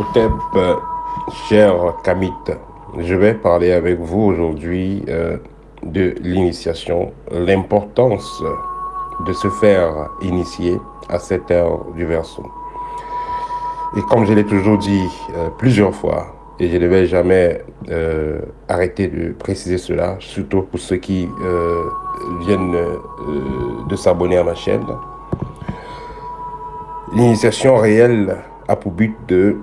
Hotep, cher Kamit, je vais parler avec vous aujourd'hui de l'initiation, l'importance de se faire initier à cette ère du Verseau. Et comme je l'ai toujours dit plusieurs fois, et je ne vais jamais arrêter de préciser cela, surtout pour ceux qui viennent de s'abonner à ma chaîne, l'initiation réelle a pour but de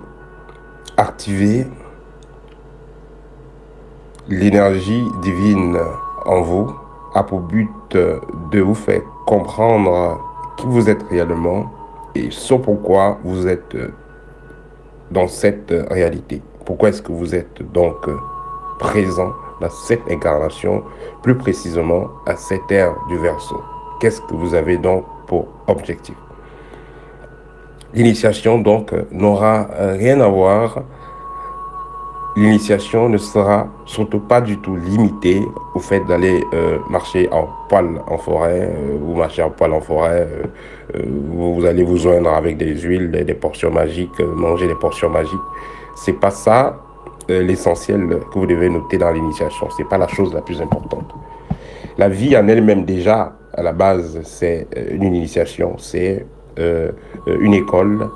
activer l'énergie divine en vous, a pour but de vous faire comprendre qui vous êtes réellement et ce pourquoi vous êtes dans cette réalité. Pourquoi est-ce que vous êtes donc présent dans cette incarnation, plus précisément à cette ère du Verseau. Qu'est-ce que vous avez donc pour objectif? L'initiation donc n'aura rien à voir. L'initiation ne sera surtout pas du tout limitée au fait d'aller marcher en poil en forêt. Vous marchez en poil en forêt, vous allez vous joindre avec des huiles, des portions magiques, manger des portions magiques. C'est pas ça l'essentiel que vous devez noter dans l'initiation. C'est pas la chose la plus importante. La vie en elle-même déjà, à la base, c'est une initiation, c'est une école.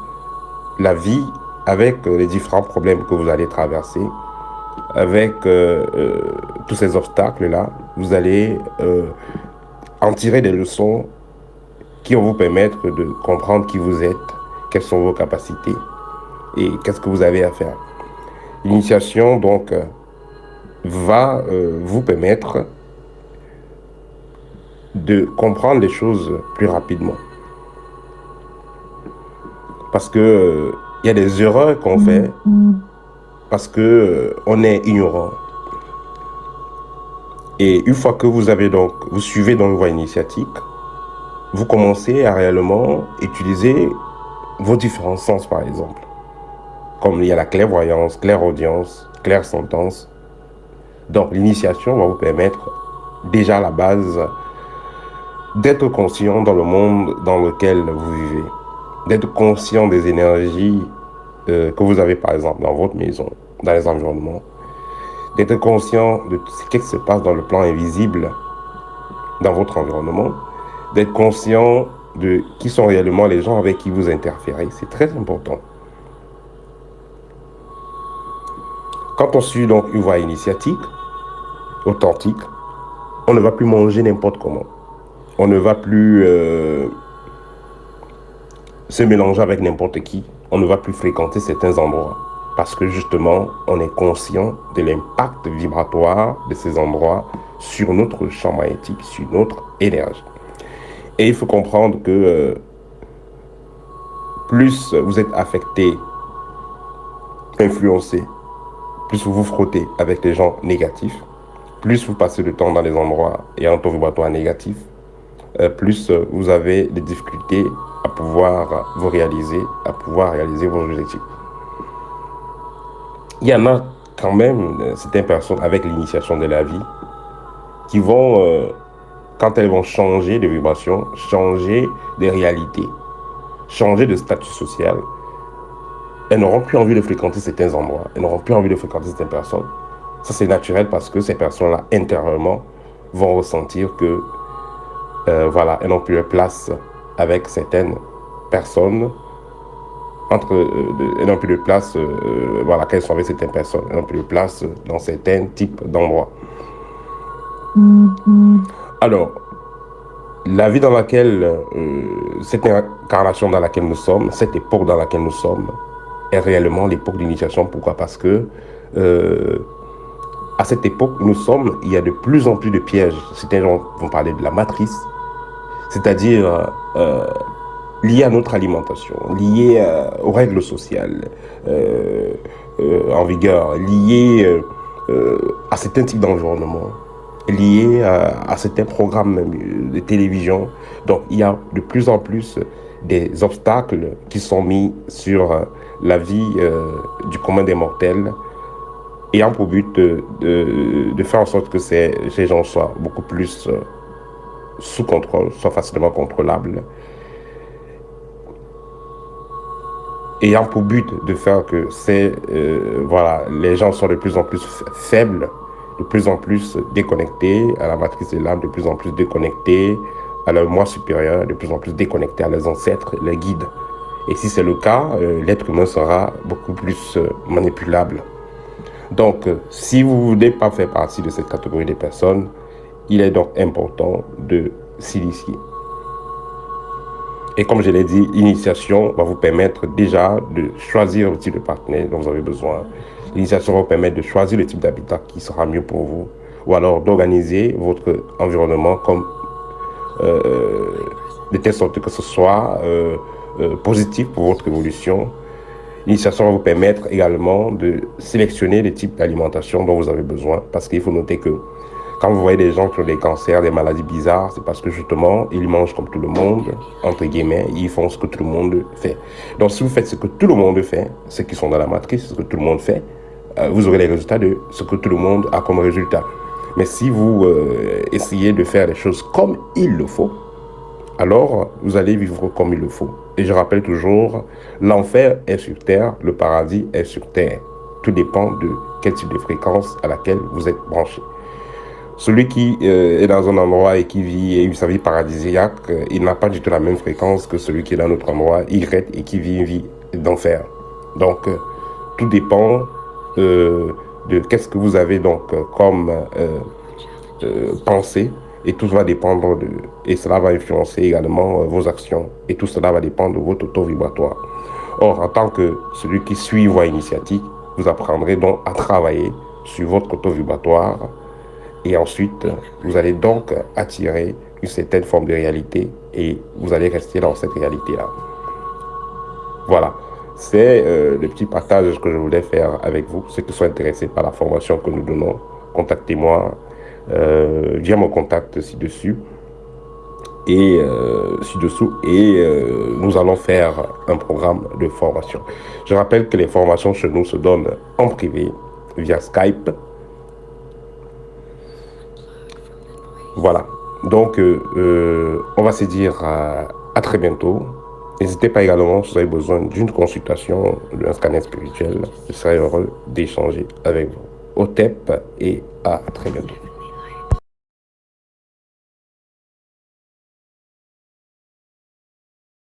La vie avec les différents problèmes que vous allez traverser, avec tous ces obstacles-là, vous allez en tirer des leçons qui vont vous permettre de comprendre qui vous êtes, quelles sont vos capacités et qu'est-ce que vous avez à faire. L'initiation, donc, va vous permettre de comprendre les choses plus rapidement. Parce que il y a des erreurs qu'on fait parce que on est ignorant. Et une fois que vous suivez donc une voie initiatique, vous commencez à réellement utiliser vos différents sens, par exemple. Comme il y a la clairvoyance, clairaudience, clairsentence. Donc l'initiation va vous permettre déjà à la base d'être conscient dans le monde dans lequel vous vivez, d'être conscient des énergies que vous avez par exemple dans votre maison, dans les environnements, d'être conscient de ce qui se passe dans le plan invisible dans votre environnement, d'être conscient de qui sont réellement les gens avec qui vous interférez. C'est très important. Quand on suit donc une voie initiatique, authentique, on ne va plus manger n'importe comment. On ne va plus se mélanger avec n'importe qui. On ne va plus fréquenter certains endroits. Parce que justement, on est conscient de l'impact vibratoire de ces endroits sur notre champ magnétique, sur notre énergie. Et il faut comprendre que plus vous êtes affecté, influencé, plus vous vous frottez avec les gens négatifs, plus vous passez de temps dans les endroits et en taux vibratoire négatif, plus vous avez des difficultés à pouvoir vous réaliser, à pouvoir réaliser vos objectifs. Il y en a quand même certaines personnes avec l'initiation de la vie qui vont, quand elles vont changer de vibration, changer de réalité, changer de statut social, elles n'auront plus envie de fréquenter certains endroits, elles n'auront plus envie de fréquenter certaines personnes. Ça, c'est naturel parce que ces personnes-là, intérieurement, vont ressentir que, voilà, elles n'ont plus de place avec certaines personnes, elles n'ont plus de place, voilà, qu'elles sont avec certaines personnes, elles n'ont plus de place dans certains types d'endroits. Alors, la vie dans laquelle, cette incarnation dans laquelle nous sommes, cette époque dans laquelle nous sommes, est réellement l'époque d'initiation. Pourquoi? Parce que à cette époque où nous sommes, il y a de plus en plus de pièges. Certains gens vont parler de la matrice, c'est-à-dire liées à notre alimentation, liées aux règles sociales en vigueur, liées à certains types d'environnement, liées à certains programmes de télévision. Donc il y a de plus en plus des obstacles qui sont mis sur la vie du commun des mortels, ayant pour but de faire en sorte que ces gens soient beaucoup plus sous contrôle, soient facilement contrôlables. ayant pour but de faire que voilà, les gens sont de plus en plus faibles, de plus en plus déconnectés à la matrice de l'âme, de plus en plus déconnectés à leur moi supérieur, de plus en plus déconnectés à leurs ancêtres, les guides. Et si c'est le cas, l'être humain sera beaucoup plus manipulable. Donc, si vous ne voulez pas faire partie de cette catégorie de personnes, il est donc important de s'initier. Et comme je l'ai dit, l'initiation va vous permettre déjà de choisir le type de partenaire dont vous avez besoin. L'initiation va vous permettre de choisir le type d'habitat qui sera mieux pour vous, ou alors d'organiser votre environnement comme de telle sorte que ce soit positif pour votre évolution. L'initiation va vous permettre également de sélectionner les types d'alimentation dont vous avez besoin, parce qu'il faut noter que quand vous voyez des gens qui ont des cancers, des maladies bizarres, c'est parce que justement, ils mangent comme tout le monde, entre guillemets, ils font ce que tout le monde fait. Donc si vous faites ce que tout le monde fait, ceux qui sont dans la matrice, ce que tout le monde fait, vous aurez les résultats de ce que tout le monde a comme résultat. Mais si vous essayez de faire les choses comme il le faut, alors vous allez vivre comme il le faut. Et je rappelle toujours, l'enfer est sur terre, le paradis est sur terre. Tout dépend de quel type de fréquence à laquelle vous êtes branché. Celui qui est dans un endroit et qui vit sa vie paradisiaque, il n'a pas du tout la même fréquence que celui qui est dans un autre endroit, Y, et qui vit une vie d'enfer. Donc, tout dépend de qu'est-ce que vous avez donc comme pensée, et tout va dépendre et cela va influencer également vos actions, et tout cela va dépendre de votre taux vibratoire. Or, en tant que celui qui suit voie initiatique, vous apprendrez donc à travailler sur votre taux vibratoire, et ensuite, vous allez donc attirer une certaine forme de réalité et vous allez rester dans cette réalité-là. Voilà, c'est le petit partage que je voulais faire avec vous. Ceux qui sont intéressés par la formation que nous donnons, contactez-moi via mon contact ci-dessus et ci-dessous et nous allons faire un programme de formation. Je rappelle que les formations chez nous se donnent en privé via Skype. Voilà, donc on va se dire à très bientôt. N'hésitez pas également, si vous avez besoin d'une consultation, d'un scanner spirituel, je serai heureux d'échanger avec vous. Au TEP et à très bientôt.